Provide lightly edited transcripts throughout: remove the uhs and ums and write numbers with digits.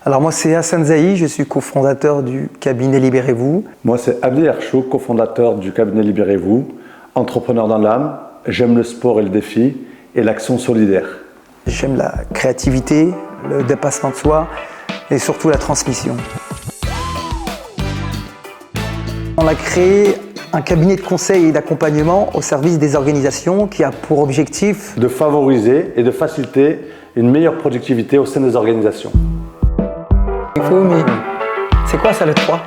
Alors moi c'est Hassan Zahi, je suis cofondateur du cabinet Libérez-vous. Moi c'est Abdi Herchou, cofondateur du cabinet Libérez-vous, entrepreneur dans l'âme, j'aime le sport et le défi et l'action solidaire. J'aime la créativité, le dépassement de soi et surtout la transmission. On a créé un cabinet de conseil et d'accompagnement au service des organisations qui a pour objectif de favoriser et de faciliter une meilleure productivité au sein des organisations. Il faut, mais c'est quoi ça le 3?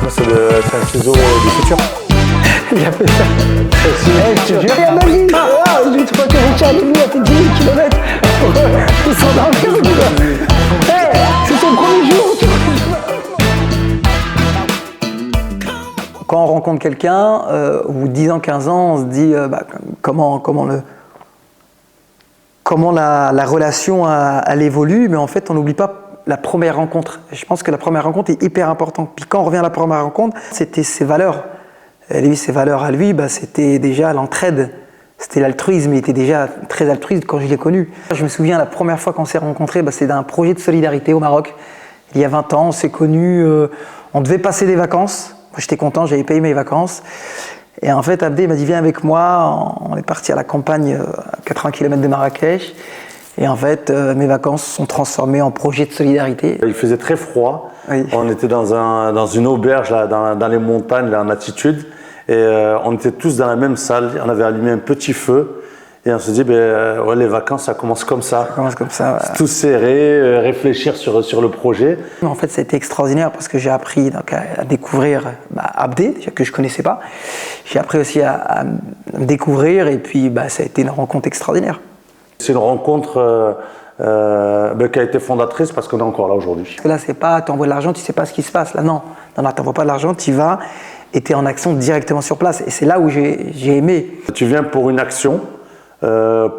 C'est un ciseau du futur. Il a fait ça. Je te jure. J'ai trouvé que Richard et lui a fait 10 km pour s'endormir. C'est son premier jour. Quand on rencontre quelqu'un, au bout de 10 ans, 15 ans, on se dit comment la relation elle évolue, mais en fait on n'oublie pas la première rencontre. Je pense que la première rencontre est hyper importante. Puis quand on revient à la première rencontre, c'était ses valeurs. Et lui, ses valeurs à lui, c'était déjà l'entraide. C'était l'altruisme. Il était déjà très altruiste quand je l'ai connu. Je me souviens, la première fois qu'on s'est rencontrés, c'était d'un projet de solidarité au Maroc. Il y a 20 ans, on s'est connus. On devait passer des vacances. Moi, j'étais content, j'avais payé mes vacances. Et en fait, Abdé m'a dit, viens avec moi. On est parti à la campagne, à 80 km de Marrakech. Et en fait, mes vacances se sont transformées en projet de solidarité. Il faisait très froid. Oui. On était dans une auberge là, dans les montagnes, là, en altitude. Et on était tous dans la même salle. On avait allumé un petit feu. Et on se dit, les vacances, ça commence comme ça. Ça commence comme ça. Tout serré, réfléchir sur le projet. En fait, ça a été extraordinaire parce que j'ai appris à découvrir Abdé, déjà que je ne connaissais pas. J'ai appris aussi à me découvrir et puis ça a été une rencontre extraordinaire. C'est une rencontre qui a été fondatrice parce qu'on est encore là aujourd'hui. Là, c'est pas tu envoies de l'argent, tu ne sais pas ce qui se passe. Là, non, tu n'envoies pas de l'argent, tu y vas et tu es en action directement sur place. Et c'est là où j'ai aimé. Tu viens pour une action,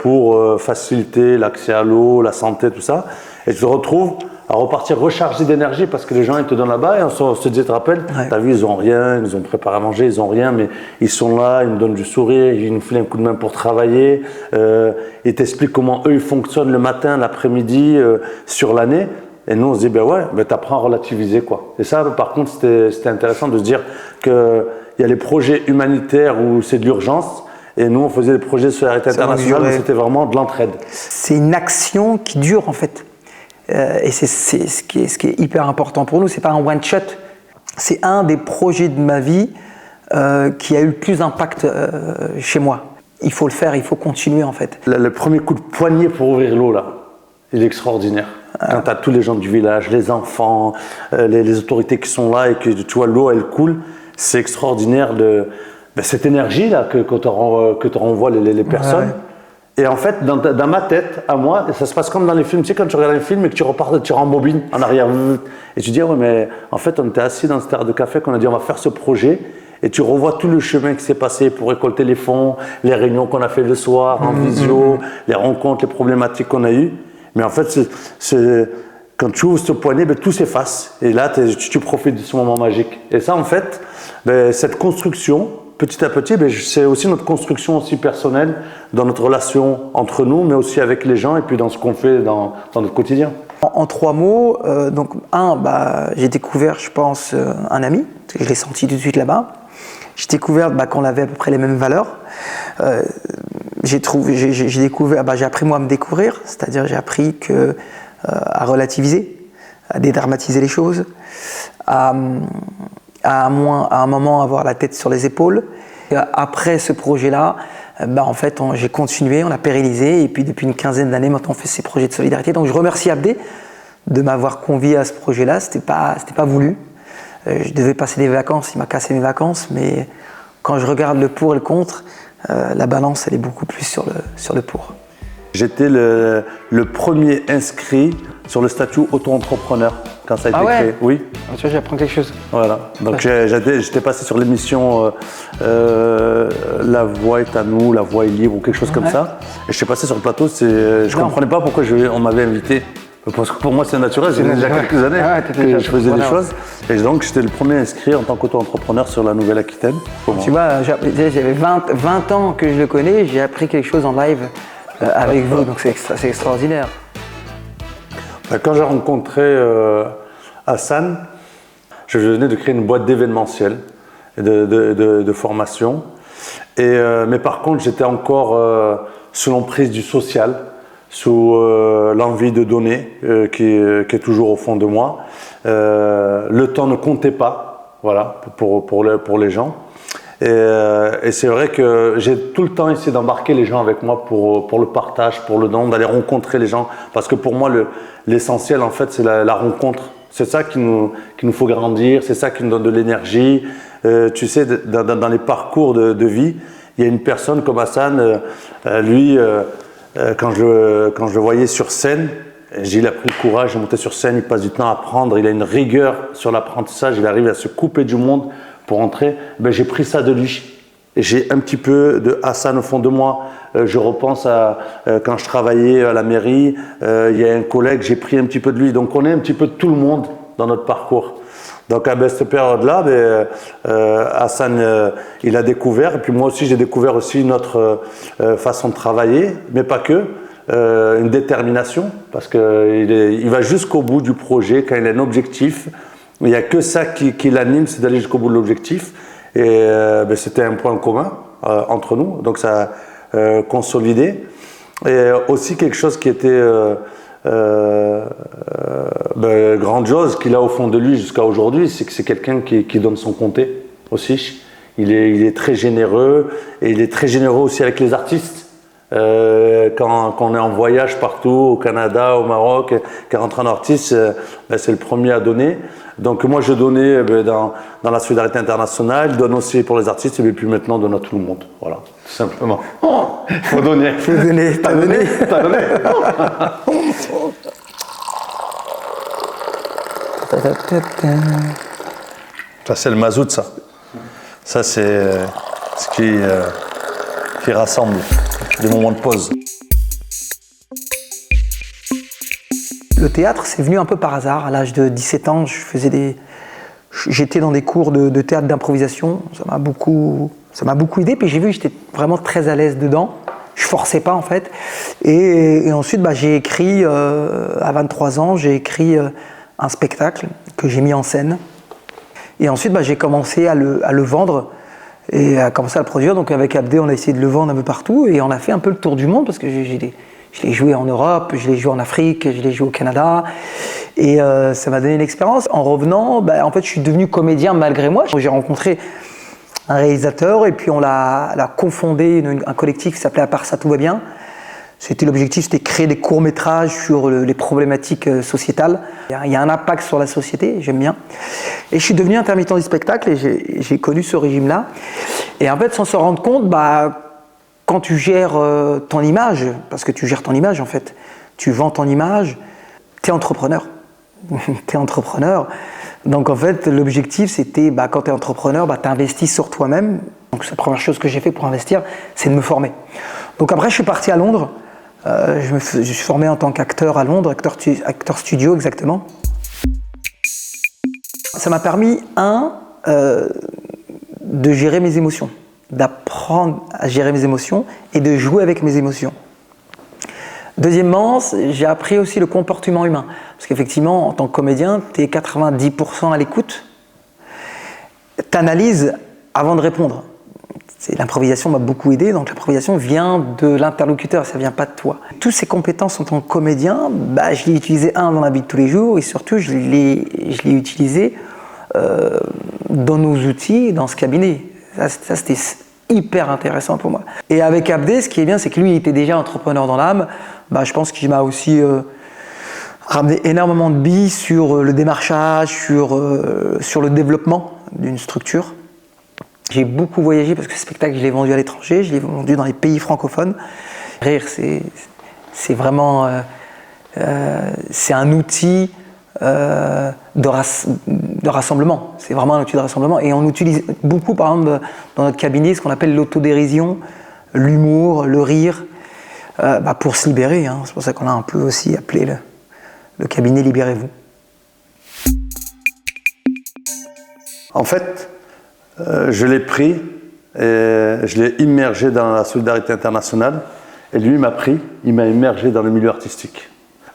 pour faciliter l'accès à l'eau, la santé, tout ça. Et tu te retrouves à repartir rechargé d'énergie parce que les gens ils te donnent là-bas et on se dit, tu te rappelles, t'as vu, ils n'ont rien, ils nous ont préparé à manger, ils n'ont rien, mais ils sont là, ils nous donnent du sourire, ils nous filent un coup de main pour travailler, ils t'expliquent comment eux ils fonctionnent le matin, l'après-midi, sur l'année. Et nous on se dit, t'apprends à relativiser quoi. Et ça, par contre, c'était intéressant de se dire qu'il y a les projets humanitaires où c'est de l'urgence. Et nous, on faisait des projets de solidarité internationale, mais c'était vraiment de l'entraide. C'est une action qui dure en fait. Et c'est ce qui est hyper important pour nous. C'est pas un one shot. C'est un des projets de ma vie qui a eu le plus d'impact chez moi. Il faut le faire, il faut continuer en fait. Le premier coup de poignet pour ouvrir l'eau là, il est extraordinaire. Quand tu as tous les gens du village, les enfants, les autorités qui sont là et que tu vois l'eau elle coule, c'est extraordinaire cette énergie là que te renvoient les personnes. Ouais. Et en fait, dans ma tête, à moi, ça se passe comme dans les films. Tu sais, quand tu regardes un film et que tu repars, tu rembobines en arrière. Et tu dis, mais en fait, on était assis dans cette terre de café qu'on a dit, on va faire ce projet. Et tu revois tout le chemin qui s'est passé pour récolter les fonds, les réunions qu'on a fait le soir en visio, les rencontres, les problématiques qu'on a eues. Mais en fait, quand tu ouvres ce poignet, tout s'efface. Et là, tu profites de ce moment magique. Et ça, en fait, cette construction, petit à petit, c'est aussi notre construction aussi personnelle dans notre relation entre nous, mais aussi avec les gens et puis dans ce qu'on fait dans notre quotidien. En 3 mots, j'ai découvert, je pense, un ami. Je l'ai senti tout de suite là-bas. J'ai découvert qu'on avait à peu près les mêmes valeurs. J'ai appris moi à me découvrir, c'est-à-dire j'ai appris à relativiser, à dédramatiser les choses, à un moment avoir la tête sur les épaules. Et après ce projet-là, en fait, j'ai continué, on a pérennisé et puis depuis une quinzaine d'années, maintenant on fait ces projets de solidarité. Donc je remercie Abdé de m'avoir convié à ce projet-là, c'était pas voulu. Je devais passer des vacances, il m'a cassé mes vacances, mais quand je regarde le pour et le contre, la balance elle est beaucoup plus sur le pour. J'étais le premier inscrit sur le statut auto-entrepreneur quand ça a été créé. Oui. Tu vois, j'apprends quelque chose. Voilà. Donc j'étais passé sur l'émission La Voix est à nous, La Voix est libre ou quelque chose comme ça. Et j'étais passé sur le plateau. Je ne comprenais pas pourquoi on m'avait invité. Parce que pour moi c'est naturel, c'est déjà quelques années que je faisais des choses. Et donc j'étais le premier inscrit en tant qu'auto-entrepreneur sur la Nouvelle-Aquitaine. Tu vois, j'avais 20 ans que je le connais, j'ai appris quelque chose en live avec vous, donc c'est extraordinaire. Quand j'ai rencontré Hassan, je venais de créer une boîte d'événementiel et de formation. Mais par contre, j'étais encore sous l'emprise du social, sous l'envie de donner qui est toujours au fond de moi. Le temps ne comptait pas, voilà, pour les gens. Et c'est vrai que j'ai tout le temps essayé d'embarquer les gens avec moi pour le partage, pour le don, d'aller rencontrer les gens. Parce que pour moi, l'essentiel, en fait, c'est la rencontre. C'est ça qu'il nous faut grandir, c'est ça qui nous donne de l'énergie. Tu sais, dans les parcours de vie, il y a une personne comme Hassan, lui, quand je le voyais sur scène, il a pris le courage de monter sur scène, il passe du temps à apprendre, il a une rigueur sur l'apprentissage, il arrive à se couper du monde pour entrer. Ben, j'ai pris ça de lui. Et j'ai un petit peu de Hassan au fond de moi. Je repense à quand je travaillais à la mairie, il y a un collègue, j'ai pris un petit peu de lui. Donc on est un petit peu de tout le monde dans notre parcours. Donc à cette période-là, Hassan, il a découvert, et puis moi aussi j'ai découvert aussi notre façon de travailler, mais pas que, une détermination, parce qu'il va jusqu'au bout du projet quand il a un objectif. Il n'y a que ça qui l'anime, c'est d'aller jusqu'au bout de l'objectif. Et c'était un point commun entre nous, donc ça a consolidé. Et aussi quelque chose qui était grandiose qu'il a au fond de lui jusqu'à aujourd'hui, c'est que c'est quelqu'un qui donne son comté aussi. Il est très généreux, et il est très généreux aussi avec les artistes. Quand on est en voyage partout, au Canada, au Maroc, quand rentre un artiste, c'est le premier à donner. Donc moi je donnais dans la solidarité internationale, je donne aussi pour les artistes, et puis maintenant je donne à tout le monde. Voilà, tout simplement. Faut donner. Faut donner. T'as donné. T'as donné. Ça c'est le mazout, ça. Ça c'est ce qui rassemble. Des moments de pause. Le théâtre, c'est venu un peu par hasard. À l'âge de 17 ans, j'étais dans des cours de théâtre d'improvisation. Ça m'a beaucoup aidé. Puis j'ai vu que j'étais vraiment très à l'aise dedans. Je forçais pas en fait. Et ensuite, j'ai écrit, à 23 ans, j'ai écrit un spectacle que j'ai mis en scène. Et ensuite, j'ai commencé à le vendre. Et a commencé à le produire. Donc avec Abdé, on a essayé de le vendre un peu partout et on a fait un peu le tour du monde parce que je l'ai joué en Europe, je l'ai joué en Afrique, je l'ai joué au Canada et ça m'a donné une expérience. En revenant, en fait, je suis devenu comédien malgré moi. J'ai rencontré un réalisateur et puis on l'a confondé un collectif qui s'appelait À part ça, tout va bien. L'objectif, c'était de créer des courts-métrages sur les problématiques sociétales. Il y a un impact sur la société, j'aime bien. Et je suis devenu intermittent du spectacle et j'ai connu ce régime-là. Et en fait, sans se rendre compte, quand tu gères ton image, parce que tu gères ton image en fait, tu vends ton image, tu es entrepreneur. Tu es entrepreneur. Donc en fait, l'objectif, c'était, quand tu es entrepreneur, tu investis sur toi-même. Donc c'est la première chose que j'ai fait pour investir, c'est de me former. Donc après, je suis parti à Londres. Je suis formé en tant qu'acteur à Londres, acteur studio exactement. Ça m'a permis, de gérer mes émotions, d'apprendre à gérer mes émotions et de jouer avec mes émotions. Deuxièmement, j'ai appris aussi le comportement humain. Parce qu'effectivement, en tant que comédien, tu es 90% à l'écoute. Tu analyses avant de répondre. L'improvisation m'a beaucoup aidé, donc l'improvisation vient de l'interlocuteur, ça ne vient pas de toi. Toutes ces compétences en tant que comédien, je l'ai utilisé dans la vie de tous les jours et surtout je l'ai utilisé dans nos outils, dans ce cabinet. Ça c'était hyper intéressant pour moi. Et avec Abdé, ce qui est bien, c'est que lui il était déjà entrepreneur dans l'âme. Je pense qu'il m'a aussi ramené énormément de billes sur le démarchage, sur le développement d'une structure. J'ai beaucoup voyagé parce que ce spectacle, je l'ai vendu à l'étranger, je l'ai vendu dans les pays francophones. Rire, c'est vraiment c'est un outil de rassemblement. C'est vraiment un outil de rassemblement. Et on utilise beaucoup, par exemple, dans notre cabinet, ce qu'on appelle l'autodérision, l'humour, le rire, pour se libérer. C'est pour ça qu'on a un peu aussi appelé le cabinet Libérez-vous. En fait, je l'ai pris et je l'ai immergé dans la solidarité internationale et lui m'a pris, il m'a immergé dans le milieu artistique.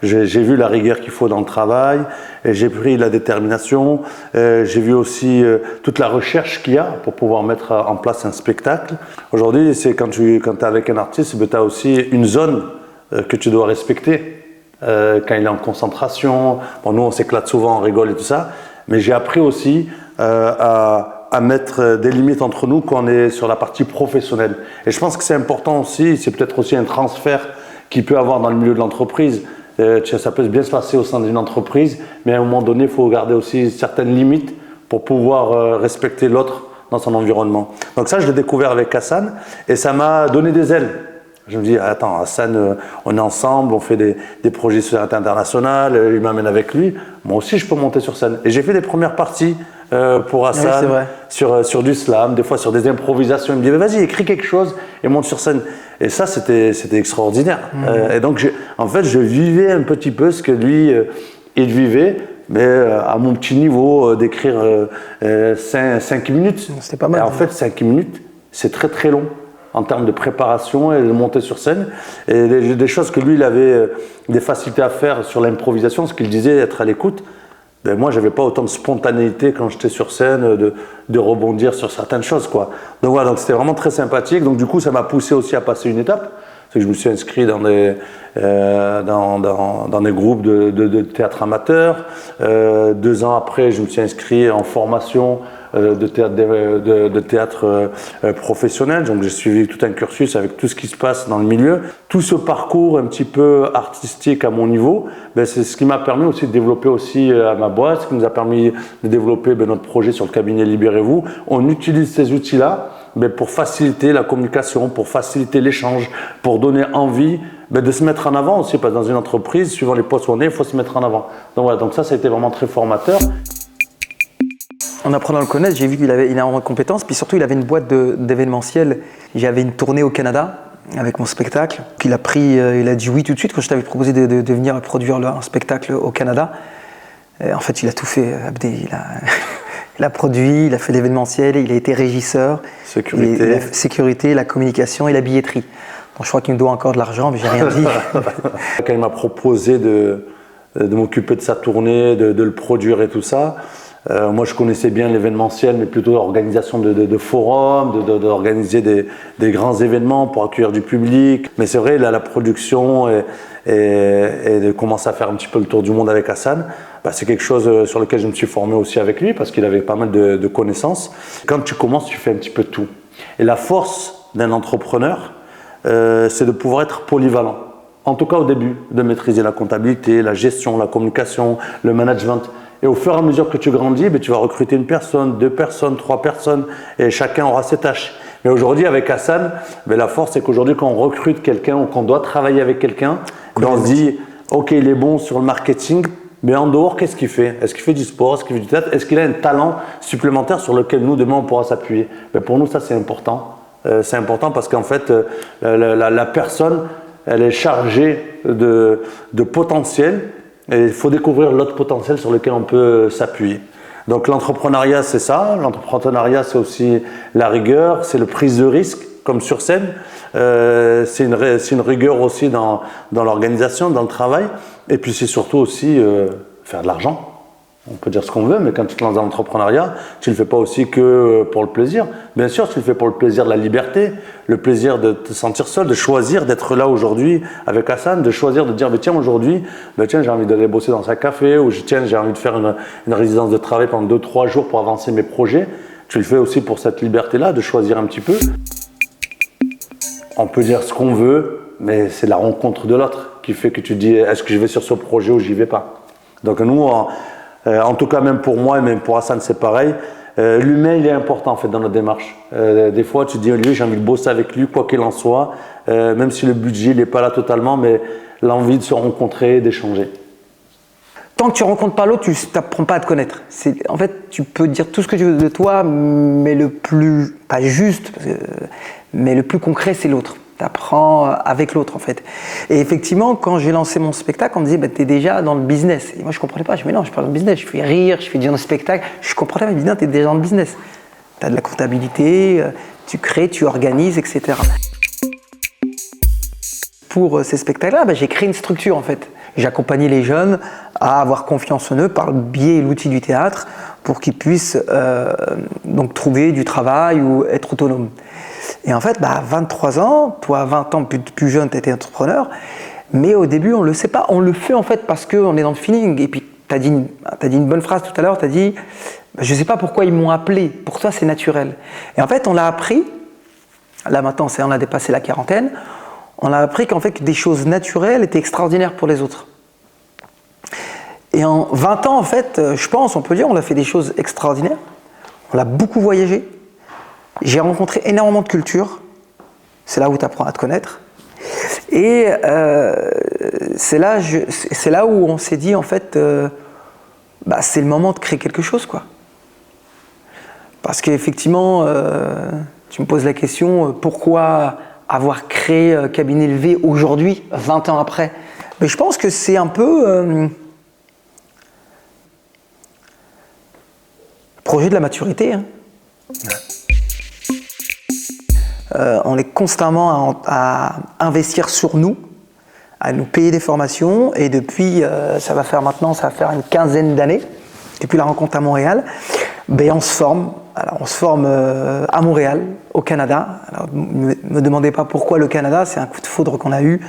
J'ai vu la rigueur qu'il faut dans le travail, et j'ai pris la détermination, j'ai vu aussi toute la recherche qu'il y a pour pouvoir mettre en place un spectacle. Aujourd'hui, c'est quand tu es avec un artiste, tu as aussi une zone que tu dois respecter quand il est en concentration. Bon, nous, on s'éclate souvent, on rigole et tout ça, mais j'ai appris aussi à mettre des limites entre nous quand on est sur la partie professionnelle. Et je pense que c'est important aussi, c'est peut-être aussi un transfert qu'il peut avoir dans le milieu de l'entreprise. Ça peut bien se passer au sein d'une entreprise, mais à un moment donné, il faut garder aussi certaines limites pour pouvoir respecter l'autre dans son environnement. Donc ça, je l'ai découvert avec Hassan et ça m'a donné des ailes. Je me dis, attends, Hassan, on est ensemble, on fait des projets sur la scène internationale, il m'amène avec lui, moi aussi je peux monter sur scène. Et j'ai fait des premières parties pour Hassan, oui, sur du slam, des fois sur des improvisations. Il me dit, vas-y, écris quelque chose et monte sur scène. Et ça, c'était extraordinaire. Et donc, en fait, je vivais un petit peu ce que lui, il vivait, mais à mon petit niveau, d'écrire 5 minutes. C'était pas mal. Et en fait, 5 minutes, c'est très très long en termes de préparation et de montée sur scène. Et des choses que lui, il avait des facilités à faire sur l'improvisation, ce qu'il disait, être à l'écoute. Ben moi, j'avais pas autant de spontanéité quand j'étais sur scène, de rebondir sur certaines choses, quoi. Donc voilà, donc c'était vraiment très sympathique. Donc du coup, ça m'a poussé aussi à passer une étape. C'est que je me suis inscrit dans des groupes de théâtre amateur. 2 ans après, je me suis inscrit en formation de théâtre professionnel. Donc j'ai suivi tout un cursus avec tout ce qui se passe dans le milieu. Tout ce parcours un petit peu artistique à mon niveau, ben, c'est ce qui m'a permis aussi de développer aussi à ma boîte, ce qui nous a permis de développer notre projet sur le cabinet Libérez-vous. On utilise ces outils-là pour faciliter la communication, pour faciliter l'échange, pour donner envie de se mettre en avant aussi, parce que dans une entreprise, suivant les postes où on est, il faut se mettre en avant. Donc voilà, donc ça a été vraiment très formateur. En apprenant à le connaître, j'ai vu qu'il avait énormément de compétences, puis surtout il avait une boîte d'événementiel. J'avais une tournée au Canada avec mon spectacle. Il a dit oui tout de suite quand je t'avais proposé de venir produire un spectacle au Canada. Et en fait, il a tout fait, Abdé. Il a produit, il a fait l'événementiel, il a été régisseur. Sécurité, la communication et la billetterie. Bon, je crois qu'il me doit encore de l'argent, mais j'ai rien dit. Quand il m'a proposé de m'occuper de sa tournée, de le produire et tout ça, moi je connaissais bien l'événementiel, mais plutôt l'organisation de forums, d'organiser des grands événements pour accueillir du public. Mais c'est vrai, là, la production et de commencer à faire un petit peu le tour du monde avec Hassan, c'est quelque chose sur lequel je me suis formé aussi avec lui parce qu'il avait pas mal de connaissances. Quand tu commences, tu fais un petit peu tout. Et la force d'un entrepreneur, c'est de pouvoir être polyvalent. En tout cas au début, de maîtriser la comptabilité, la gestion, la communication, le management. Et au fur et à mesure que tu grandis, tu vas recruter une personne, 2 personnes, 3 personnes, et chacun aura ses tâches. Mais aujourd'hui, avec Hassan, la force, c'est qu'aujourd'hui, quand on recrute quelqu'un ou qu'on doit travailler avec quelqu'un, on se dit, ok, il est bon sur le marketing, mais en dehors, qu'est-ce qu'il fait? Est-ce qu'il fait du sport? Est-ce qu'il fait du théâtre? Est-ce qu'il a un talent supplémentaire sur lequel nous, demain, on pourra s'appuyer? Pour nous, ça, c'est important. C'est important parce qu'en fait, la personne, elle est chargée de potentiel et il faut découvrir l'autre potentiel sur lequel on peut s'appuyer. Donc l'entrepreneuriat, c'est ça. L'entrepreneuriat, c'est aussi la rigueur, c'est le prise de risque, comme sur scène. C'est une rigueur aussi dans l'organisation, dans le travail. Et puis c'est surtout aussi faire de l'argent. On peut dire ce qu'on veut, mais quand tu te lances dans l'entrepreneuriat, tu ne le fais pas aussi que pour le plaisir. Bien sûr, tu le fais pour le plaisir de la liberté, le plaisir de te sentir seul, de choisir d'être là aujourd'hui avec Hassan, de choisir de dire tiens, aujourd'hui, tiens, j'ai envie d'aller bosser dans un café, ou tiens, j'ai envie de faire une résidence de travail pendant 2-3 jours pour avancer mes projets. Tu le fais aussi pour cette liberté-là, de choisir un petit peu. On peut dire ce qu'on veut, mais c'est la rencontre de l'autre qui fait que tu dis est-ce que je vais sur ce projet ou j'y vais pas. Donc nous, en tout cas, même pour moi et même pour Hassan, c'est pareil. L'humain, il est important en fait dans notre démarche. Des fois, tu te dis, lui, j'ai envie de bosser avec lui, quoi qu'il en soit, même si le budget n'est pas là totalement, mais l'envie de se rencontrer, d'échanger. Tant que tu ne rencontres pas l'autre, tu n'apprends pas à te connaître. En fait, tu peux dire tout ce que tu veux de toi, mais le plus, pas juste, mais le plus concret, c'est l'autre. Tu apprends avec l'autre en fait. Et effectivement, quand j'ai lancé mon spectacle, on me disait tu es déjà dans le business. Et moi je ne comprenais pas, je me dis non, je suis pas dans le business, je fais rire, je fais du spectacle. Je ne comprenais pas, je me dis non, tu es déjà dans le business. Tu as de la comptabilité, tu crées, tu organises, etc. Pour ces spectacles-là, j'ai créé une structure en fait. J'accompagnais les jeunes à avoir confiance en eux par le biais et l'outil du théâtre pour qu'ils puissent donc trouver du travail ou être autonomes. Et en fait, 23 ans, toi 20 ans plus jeune, tu étais entrepreneur, mais au début on ne le sait pas, on le fait en fait parce qu'on est dans le feeling. Et puis tu as dit une bonne phrase tout à l'heure, tu as dit je ne sais pas pourquoi ils m'ont appelé, pour toi c'est naturel. Et en fait on l'a appris, là maintenant on a dépassé la quarantaine, on a appris qu'en fait que des choses naturelles étaient extraordinaires pour les autres. Et en 20 ans en fait, je pense, on peut dire, on a fait des choses extraordinaires, on a beaucoup voyagé, j'ai rencontré énormément de cultures, c'est là où tu apprends à te connaître. Et c'est là où on s'est dit en fait, c'est le moment de créer quelque chose, quoi. Parce qu'effectivement, tu me poses la question, pourquoi avoir créé Cabinet Levé aujourd'hui, 20 ans après? Mais je pense que c'est un peu projet de la maturité. Hein. On est constamment à investir sur nous, à nous payer des formations, et depuis, ça va faire une quinzaine d'années, depuis la rencontre à Montréal, on se forme. Alors, on se forme à Montréal, au Canada. Alors, ne me demandez pas pourquoi le Canada, c'est un coup de foudre qu'on a eu.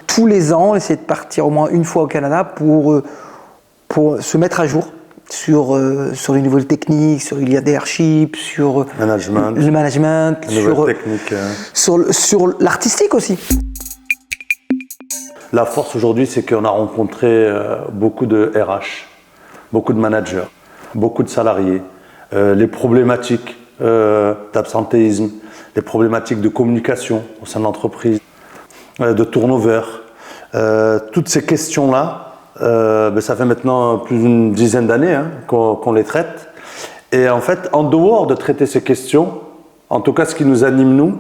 Tous les ans, essayer de partir au moins une fois au Canada pour se mettre à jour sur les nouvelles techniques, sur le leadership, sur le management, sur l'artistique aussi. La force aujourd'hui, c'est qu'on a rencontré beaucoup de RH, beaucoup de managers, beaucoup de salariés, les problématiques d'absentéisme, les problématiques de communication au sein de l'entreprise, de turnover, toutes ces questions-là. Ça fait maintenant plus d'une dizaine d'années qu'on les traite. Et en fait, en dehors de traiter ces questions, en tout cas ce qui nous anime nous,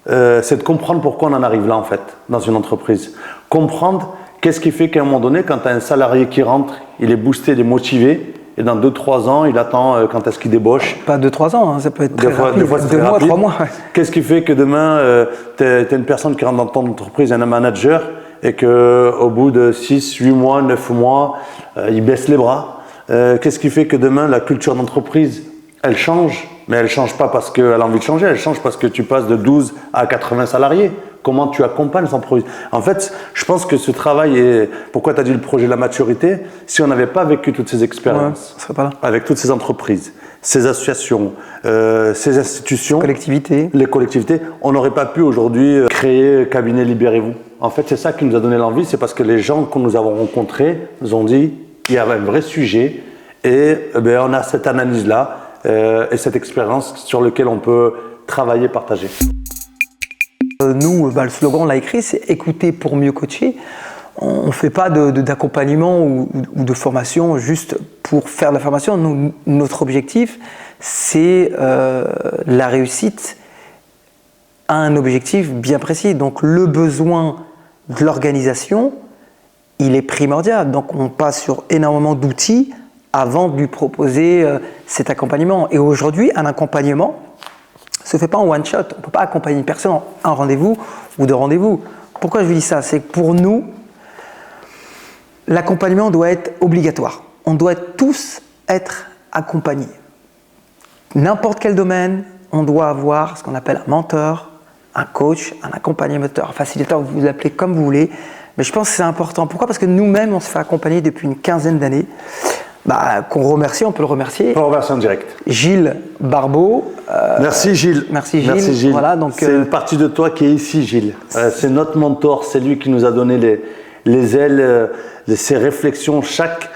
c'est de comprendre pourquoi on en arrive là en fait, dans une entreprise. Comprendre qu'est-ce qui fait qu'à un moment donné, quand tu as un salarié qui rentre, il est boosté, il est motivé, et dans 2-3 ans, il attend quand est-ce qu'il débauche. Pas 2-3 ans, ça peut être très rapide. Des fois, c'est 2 mois, rapide. 3 mois. Ouais. Qu'est-ce qui fait que demain, tu as une personne qui rentre dans ton entreprise, un manager, et qu'au bout de 6, 8 mois, 9 mois, il baisse les bras. Qu'est-ce qui fait que demain, la culture d'entreprise, elle change, mais elle ne change pas parce qu'elle a envie de changer, elle change parce que tu passes de 12 à 80 salariés. Comment tu accompagnes cette entreprise? En fait, je pense que ce travail, et pourquoi tu as dit le projet de la maturité, si on n'avait pas vécu toutes ces expériences, on serait pas là. Avec toutes ces entreprises, ces associations, ces institutions, les collectivités, on n'aurait pas pu aujourd'hui créer Cabinet Libérez-vous. En fait, c'est ça qui nous a donné l'envie, c'est parce que les gens que nous avons rencontrés nous ont dit qu'il y avait un vrai sujet et on a cette analyse-là et cette expérience sur laquelle on peut travailler, partager. Nous, le slogan, on l'a écrit, c'est « écouter pour mieux coacher ». On ne fait pas d'accompagnement ou de formation juste pour faire de la formation. Nous, notre objectif, c'est la réussite à un objectif bien précis. Donc le besoin de l'organisation, il est primordial. Donc on passe sur énormément d'outils avant de lui proposer cet accompagnement. Et aujourd'hui, un accompagnement ne se fait pas en one shot. On ne peut pas accompagner une personne en un rendez-vous ou deux rendez-vous. Pourquoi je vous dis ça? C'est que pour nous, l'accompagnement doit être obligatoire. On doit tous être accompagnés. N'importe quel domaine, on doit avoir ce qu'on appelle un mentor, un coach, un accompagnateur, un facilitateur, vous vous appelez comme vous voulez. Mais je pense que c'est important. Pourquoi? Parce que nous-mêmes, on se fait accompagner depuis une quinzaine d'années. Qu'on remercie, on peut le remercier. On peut le remercier en direct. Gilles Barbeau. Merci Gilles. Merci Gilles. Voilà, donc, c'est une partie de toi qui est ici, Gilles. C'est notre mentor, c'est lui qui nous a donné les ailes, ses réflexions, chaque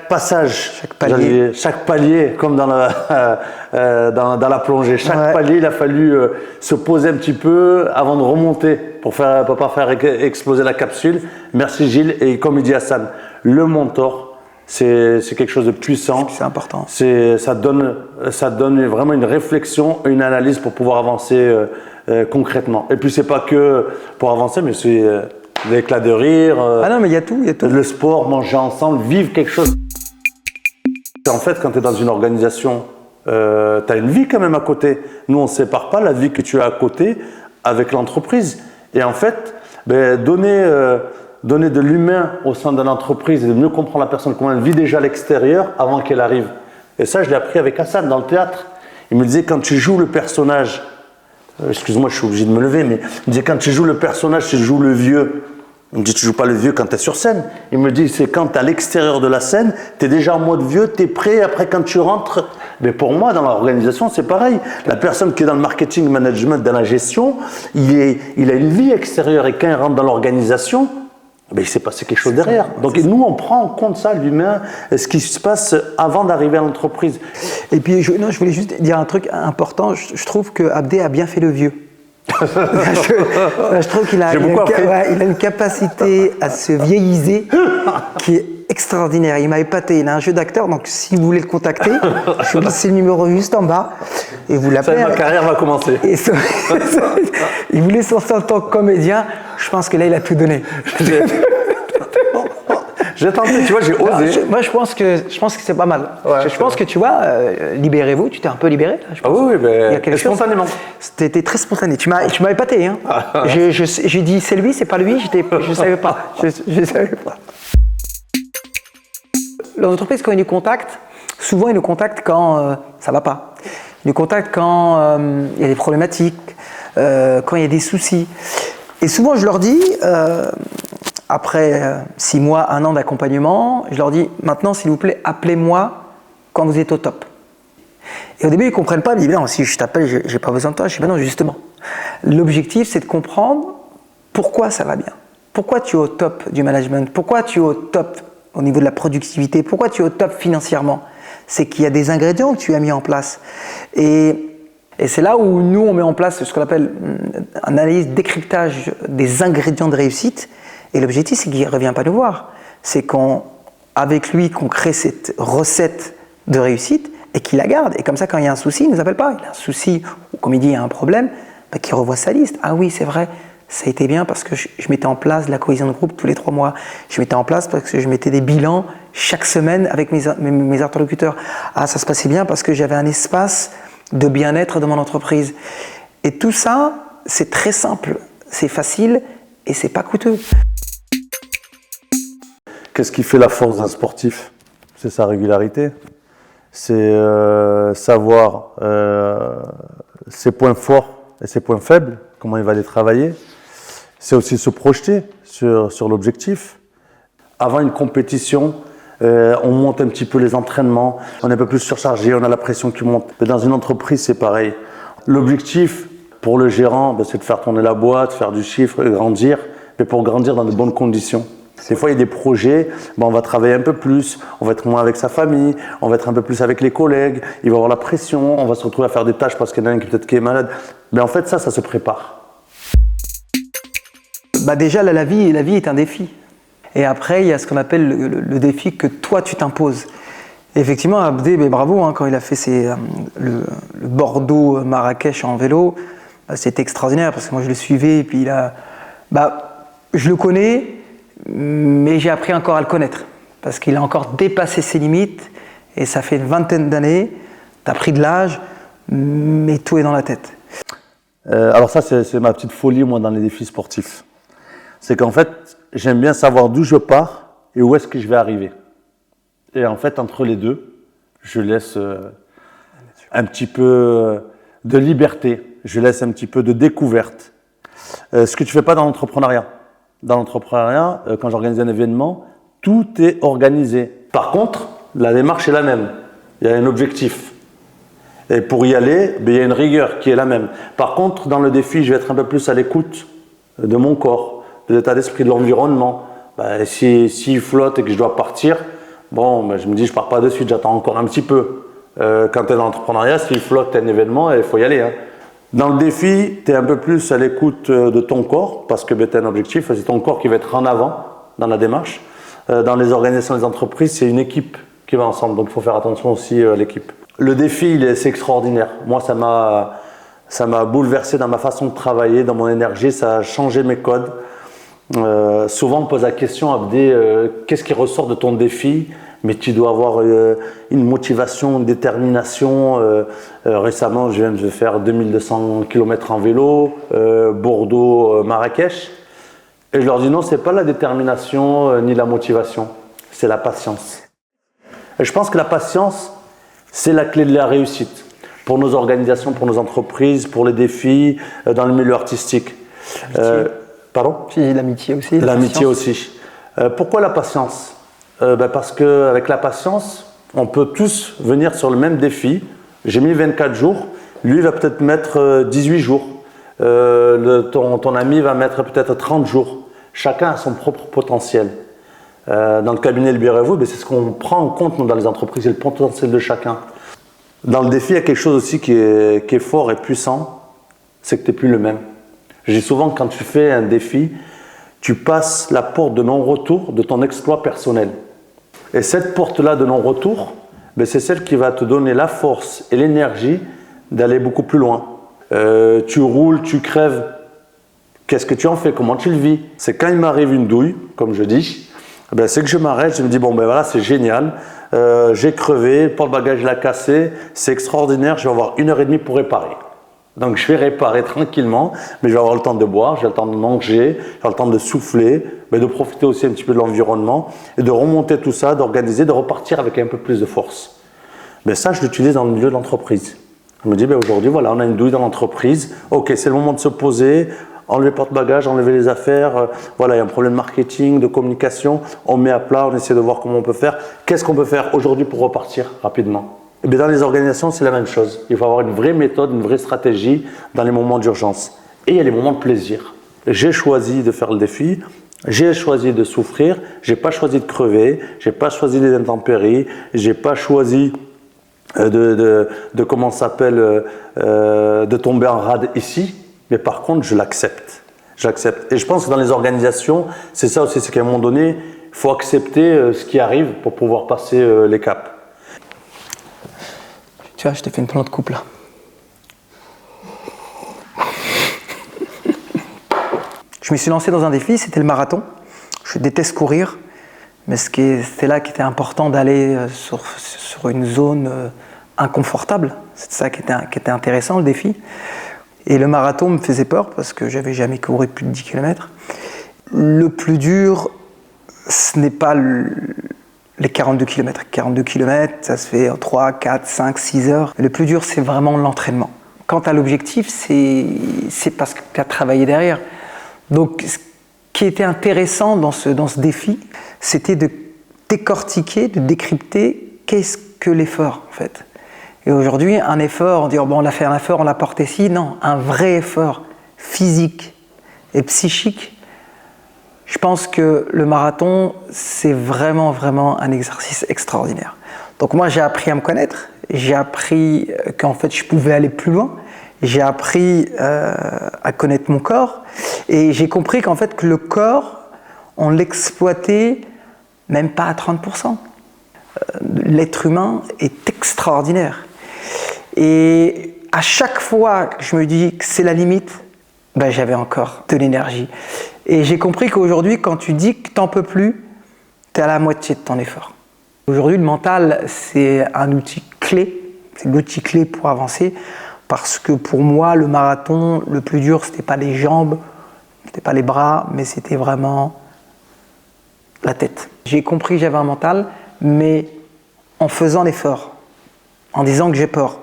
passage, chaque palier, comme dans la plongée. Chaque palier, il a fallu se poser un petit peu avant de remonter pour pas faire exploser la capsule. Merci Gilles. Et comme il dit Hassan, le mentor, c'est quelque chose de puissant. C'est important. Ça donne vraiment une réflexion, une analyse pour pouvoir avancer concrètement. Et puis c'est pas que pour avancer, mais c'est l'éclat de rire. Non, mais il y a tout, Le sport, manger ensemble, vivre quelque chose. En fait, quand tu es dans une organisation, tu as une vie quand même à côté. Nous, on ne sépare pas la vie que tu as à côté avec l'entreprise. Et en fait, donner donner de l'humain au sein de l'entreprise et de mieux comprendre la personne, comment elle vit déjà à l'extérieur avant qu'elle arrive. Et ça, je l'ai appris avec Hassan dans le théâtre. Il me disait, quand tu joues le personnage, excuse-moi, je suis obligé de me lever, mais il me disait, quand tu joues le personnage, tu joues le vieux. Il me dit, tu joues pas le vieux quand tu es sur scène. Il me dit, c'est quand tu es à l'extérieur de la scène, tu es déjà en mode vieux, tu es prêt, après quand tu rentres. Mais pour moi, dans l'organisation, c'est pareil. La personne qui est dans le marketing, management, dans la gestion, il a une vie extérieure et quand il rentre dans l'organisation, il s'est passé quelque chose derrière. Donc nous, on prend en compte ça, l'humain, ce qui se passe avant d'arriver à l'entreprise. Et puis, je voulais juste dire un truc important. Je trouve que Abdé a bien fait le vieux. Je trouve qu'il a, il a une capacité à se vieilliser qui est extraordinaire. Il m'a épaté. Il a un jeu d'acteur, donc si vous voulez le contacter, je vous laisse le numéro juste en bas et vous l'appelez. Ma carrière va commencer. Il voulait sortir en tant que comédien. Je pense que là, il a tout donné. J'ai tenté, tu vois, j'ai osé. Moi, je pense que c'est pas mal. Ouais, je pense que, tu vois, libérez-vous, tu t'es un peu libéré, là, je pense. Ah oui, mais il y a quelque spontanément. C'était très spontané. Tu m'as épaté, hein. J'ai dit, c'est lui, c'est pas lui, je savais pas. Je savais pas. L'entreprise, quand ils nous contactent, souvent, ils nous contactent quand ça va pas. Ils nous contactent quand il y a des problématiques, quand il y a des soucis. Et souvent, je leur dis... après 6 mois, 1 an d'accompagnement, je leur dis maintenant, s'il vous plaît, appelez-moi quand vous êtes au top. Et au début, ils ne comprennent pas. Ils me disent non, si je t'appelle, je n'ai pas besoin de toi. Je dis ben non, justement. L'objectif, c'est de comprendre pourquoi ça va bien. Pourquoi tu es au top du management. Pourquoi tu es au top au niveau de la productivité. Pourquoi tu es au top financièrement. C'est qu'il y a des ingrédients que tu as mis en place. Et c'est là où nous, on met en place ce qu'on appelle une analyse, décryptage des ingrédients de réussite. Et l'objectif, c'est qu'il ne revient pas nous voir. C'est qu'avec lui, qu'on crée cette recette de réussite et qu'il la garde. Et comme ça, quand il y a un souci, il ne nous appelle pas. Il a un souci, ou comme il dit, il y a un problème, qu'il revoie sa liste. Ah oui, c'est vrai, ça a été bien parce que je mettais en place de la cohésion de groupe tous les 3 mois. Je mettais en place parce que je mettais des bilans chaque semaine avec mes interlocuteurs. Ah, ça se passait bien parce que j'avais un espace de bien-être dans mon entreprise. Et tout ça, c'est très simple, c'est facile et c'est pas coûteux. Qu'est-ce qui fait la force d'un sportif? C'est sa régularité. C'est savoir ses points forts et ses points faibles, comment il va les travailler. C'est aussi se projeter sur l'objectif. Avant une compétition, on monte un petit peu les entraînements, on est un peu plus surchargé, on a la pression qui monte. Mais dans une entreprise, c'est pareil. L'objectif pour le gérant, c'est de faire tourner la boîte, faire du chiffre, grandir, mais pour grandir dans de bonnes conditions. Des fois, il y a des projets, on va travailler un peu plus, on va être moins avec sa famille, on va être un peu plus avec les collègues, il va y avoir la pression, on va se retrouver à faire des tâches parce qu'il y en a un qui peut-être qui est malade. Mais en fait, ça se prépare. Déjà, la vie est un défi. Et après, il y a ce qu'on appelle le défi que toi, tu t'imposes. Et effectivement, Abdé, bravo, hein, quand il a fait le Bordeaux-Marrakech en vélo, c'était extraordinaire parce que moi, je le suivais et puis je le connais, mais j'ai appris encore à le connaître parce qu'il a encore dépassé ses limites et ça fait une 20aine d'années, tu as pris de l'âge, mais tout est dans la tête. Alors ça, c'est ma petite folie, moi, dans les défis sportifs. C'est qu'en fait, j'aime bien savoir d'où je pars et où est-ce que je vais arriver. Et en fait, entre les deux, je laisse un petit peu de liberté, je laisse un petit peu de découverte. Ce que tu ne fais pas dans l'entrepreneuriat. Dans l'entrepreneuriat, quand j'organise un événement, tout est organisé. Par contre, la démarche est la même. Il y a un objectif. Et pour y aller, il y a une rigueur qui est la même. Par contre, dans le défi, je vais être un peu plus à l'écoute de mon corps, de l'état d'esprit, de l'environnement. S'il flotte et que je dois partir, je me dis, je ne pars pas de suite, j'attends encore un petit peu. Quand tu es dans l'entrepreneuriat, s'il flotte, tu as un événement, il faut y aller. Hein. Dans le défi, tu es un peu plus à l'écoute de ton corps, parce que tu as un objectif, c'est ton corps qui va être en avant dans la démarche. Dans les organisations des entreprises, c'est une équipe qui va ensemble, donc il faut faire attention aussi à l'équipe. Le défi, c'est extraordinaire. Moi, ça m'a bouleversé dans ma façon de travailler, dans mon énergie, ça a changé mes codes. Souvent, on me pose la question, Abdé, qu'est-ce qui ressort de ton défi? Mais tu dois avoir une motivation, une détermination. Récemment, je viens de faire 2200 km en vélo, Bordeaux-Marrakech. Et je leur dis non, c'est pas la détermination ni la motivation, c'est la patience. Et je pense que la patience, c'est la clé de la réussite pour nos organisations, pour nos entreprises, pour les défis, dans le milieu artistique. Pardon ? Puis l'amitié aussi. L'amitié aussi. Pourquoi la patience ? Parce qu'avec la patience, on peut tous venir sur le même défi. J'ai mis 24 jours, lui va peut-être mettre 18 jours. Ton ami va mettre peut-être 30 jours. Chacun a son propre potentiel. Dans le cabinet Libérez-vous, c'est ce qu'on prend en compte dans les entreprises, c'est le potentiel de chacun. Dans le défi, il y a quelque chose aussi qui est fort et puissant, c'est que tu n'es plus le même. Je dis souvent que quand tu fais un défi, tu passes la porte de non-retour de ton exploit personnel. Et cette porte-là de non-retour, c'est celle qui va te donner la force et l'énergie d'aller beaucoup plus loin. Tu roules, tu crèves. Qu'est-ce que tu en fais? Comment tu le vis? C'est quand il m'arrive une douille, comme je dis, c'est que je m'arrête, je me dis voilà, c'est génial, j'ai crevé, le porte-bagages l'a cassé, c'est extraordinaire, je vais avoir 1h30 pour réparer. Donc je vais réparer tranquillement, mais je vais avoir le temps de boire, j'ai le temps de manger, j'ai le temps de souffler, de profiter aussi un petit peu de l'environnement et de remonter tout ça, d'organiser, de repartir avec un peu plus de force. Ça, je l'utilise dans le milieu de l'entreprise. Je me dis, aujourd'hui, voilà, on a une douille dans l'entreprise, ok, c'est le moment de se poser, enlever le porte-bagages, enlever les affaires, voilà, il y a un problème de marketing, de communication, on met à plat, on essaie de voir comment on peut faire. Qu'est-ce qu'on peut faire aujourd'hui pour repartir rapidement? Dans les organisations, c'est la même chose. Il faut avoir une vraie méthode, une vraie stratégie dans les moments d'urgence. Et il y a les moments de plaisir. J'ai choisi de faire le défi, j'ai choisi de souffrir, j'ai pas choisi de crever, j'ai pas choisi les intempéries, j'ai pas choisi de tomber en rade ici, mais par contre, je l'accepte. J'accepte. Et je pense que dans les organisations, c'est ça aussi, c'est qu'à un moment donné, il faut accepter ce qui arrive pour pouvoir passer les caps. Tu vois, je t'ai fait une plante de coupe là. Je me suis lancé dans un défi, c'était le marathon. Je déteste courir, mais c'était là qui était important d'aller sur une zone inconfortable. C'est ça qui était intéressant, le défi. Et le marathon me faisait peur parce que j'avais jamais couru plus de 10 km. Le plus dur, ce n'est pas les 42 km. 42 km, ça se fait en 3, 4, 5, 6 heures. Le plus dur, c'est vraiment l'entraînement. Quant à l'objectif, c'est parce que tu as travaillé derrière. Donc, ce qui était intéressant dans ce défi, c'était de décortiquer, de décrypter qu'est-ce que l'effort, en fait. Et aujourd'hui, un effort, on dit on a fait un effort, on l'a porté ici. Non, un vrai effort physique et psychique. Je pense que le marathon, c'est vraiment, vraiment un exercice extraordinaire. Donc moi, j'ai appris à me connaître, j'ai appris qu'en fait, je pouvais aller plus loin, j'ai appris à connaître mon corps, et j'ai compris qu'en fait, que le corps, on l'exploitait même pas à 30%. L'être humain est extraordinaire. Et à chaque fois que je me dis que c'est la limite, j'avais encore de l'énergie. Et j'ai compris qu'aujourd'hui, quand tu dis que tu n'en peux plus, tu es à la moitié de ton effort. Aujourd'hui, le mental, c'est un outil clé. C'est l'outil clé pour avancer. Parce que pour moi, le marathon, le plus dur, ce n'était pas les jambes, ce n'était pas les bras, mais c'était vraiment la tête. J'ai compris que j'avais un mental, mais en faisant l'effort, en disant que j'ai peur.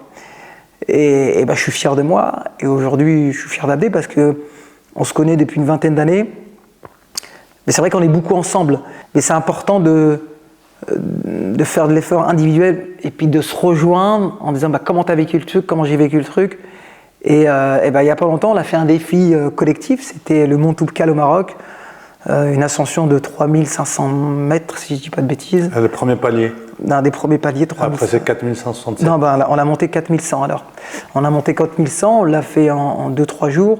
Et je suis fier de moi. Et aujourd'hui, je suis fier d'Abdé parce qu'on se connaît depuis une vingtaine d'années. Mais c'est vrai qu'on est beaucoup ensemble. Mais c'est important de faire de l'effort individuel et puis de se rejoindre en disant comment tu as vécu le truc, comment j'ai vécu le truc. Et il n'y a pas longtemps, on a fait un défi collectif. C'était le Mont Toubkal au Maroc. Une ascension de 3500 mètres, si je ne dis pas de bêtises. Le premier palier. Un des premiers paliers, 3500. Après, c'est 4167. Non, on l'a monté 4100 alors. On a monté 4100, on l'a fait en 2-3 jours.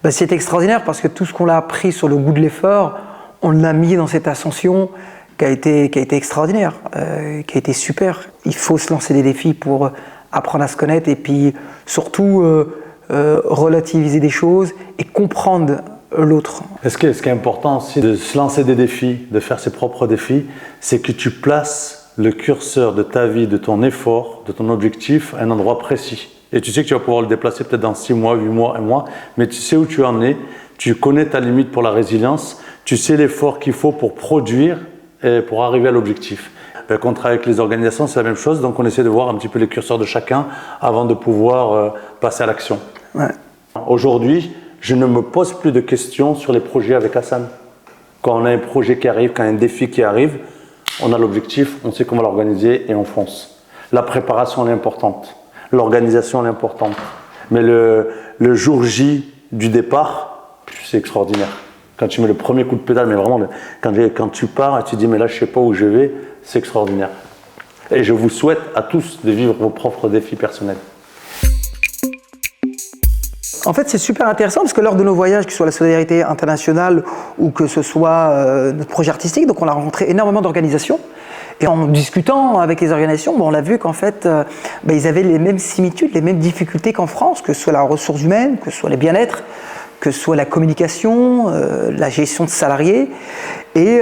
C'était extraordinaire parce que tout ce qu'on a appris sur le goût de l'effort, on l'a mis dans cette ascension qui a été extraordinaire, qui a été super. Il faut se lancer des défis pour apprendre à se connaître et puis surtout relativiser des choses et comprendre l'autre. Ce qui est important aussi de se lancer des défis, de faire ses propres défis, c'est que tu places le curseur de ta vie, de ton effort, de ton objectif à un endroit précis. Et tu sais que tu vas pouvoir le déplacer peut-être dans 6 mois, 8 mois, 1 mois, mais tu sais où tu en es, tu connais ta limite pour la résilience, tu sais l'effort qu'il faut pour produire et pour arriver à l'objectif. Quand on travaille avec les organisations, c'est la même chose. Donc, on essaie de voir un petit peu les curseurs de chacun avant de pouvoir passer à l'action. Ouais. Aujourd'hui, je ne me pose plus de questions sur les projets avec Hassan. Quand on a un projet qui arrive, quand on a un défi qui arrive, on a l'objectif, on sait comment l'organiser et on fonce. La préparation est importante. L'organisation est importante. Mais le jour J du départ, c'est extraordinaire. Quand tu mets le premier coup de pédale, mais vraiment, quand tu pars et tu dis, mais là, je ne sais pas où je vais, c'est extraordinaire. Et je vous souhaite à tous de vivre vos propres défis personnels. En fait, c'est super intéressant parce que lors de nos voyages, que ce soit la solidarité internationale ou que ce soit notre projet artistique, donc on a rencontré énormément d'organisations. Et en discutant avec les organisations, on a vu qu'en fait, ils avaient les mêmes similitudes, les mêmes difficultés qu'en France, que ce soit la ressource humaine, que ce soit les bien-être, que ce soit la communication, la gestion de salariés. Et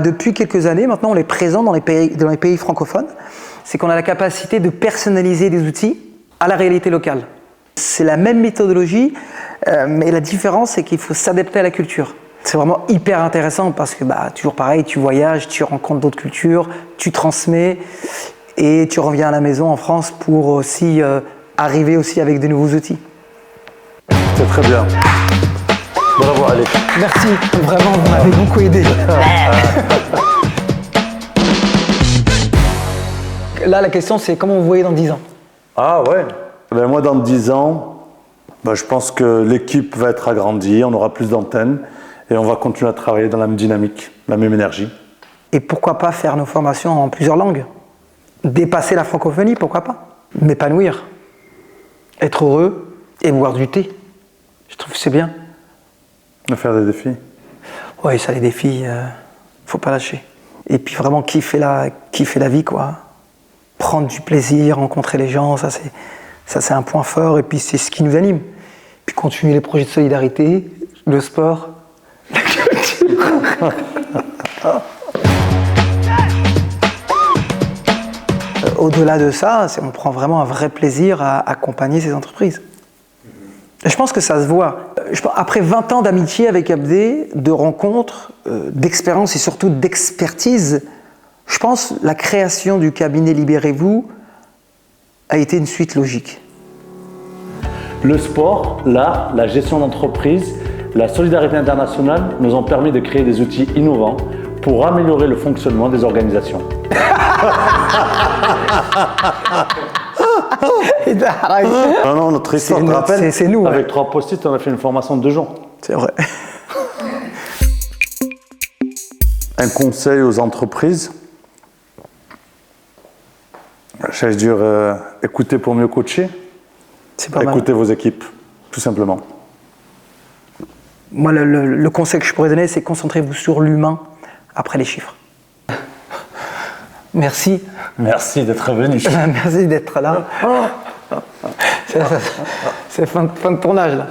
depuis quelques années, maintenant, on est présent dans les pays francophones. C'est qu'on a la capacité de personnaliser des outils à la réalité locale. C'est la même méthodologie, mais la différence, c'est qu'il faut s'adapter à la culture. C'est vraiment hyper intéressant parce que toujours pareil, tu voyages, tu rencontres d'autres cultures, tu transmets et tu reviens à la maison en France pour aussi arriver aussi avec de nouveaux outils. C'est très bien. Bravo Alex. Merci, vraiment, vous m'avez beaucoup aidé. Là, la question, c'est comment vous voyez dans 10 ans? Ah ouais. Moi, dans 10 ans, je pense que l'équipe va être agrandie, on aura plus d'antennes et on va continuer à travailler dans la même dynamique, la même énergie. Et pourquoi pas faire nos formations en plusieurs langues? Dépasser la francophonie, pourquoi pas? M'épanouir, être heureux et boire du thé. Je trouve que c'est bien. De faire des défis. Oui, ça, les défis, faut pas lâcher. Et puis vraiment kiffer la vie, quoi. Prendre du plaisir, rencontrer les gens, ça c'est un point fort et puis c'est ce qui nous anime. Puis continuer les projets de solidarité, le sport, la culture. Au-delà de ça, on prend vraiment un vrai plaisir à accompagner ces entreprises. Je pense que ça se voit. Après 20 ans d'amitié avec Abdé, de rencontres, d'expérience et surtout d'expertise, je pense que la création du cabinet Libérez-vous a été une suite logique. Le sport, l'art, la gestion d'entreprise, la solidarité internationale nous ont permis de créer des outils innovants pour améliorer le fonctionnement des organisations. Non, notre histoire, tu te rappelles, c'est nous. Avec 3 post-it, on a fait une formation de 2 jours. C'est vrai. Un conseil aux entreprises, j'allais dire, écoutez pour mieux coacher. C'est pas mal. Écoutez vos équipes, tout simplement. Moi, le conseil que je pourrais donner, c'est concentrez-vous sur l'humain après les chiffres. Merci. Merci d'être venu. Merci d'être là. C'est fin de tournage, là.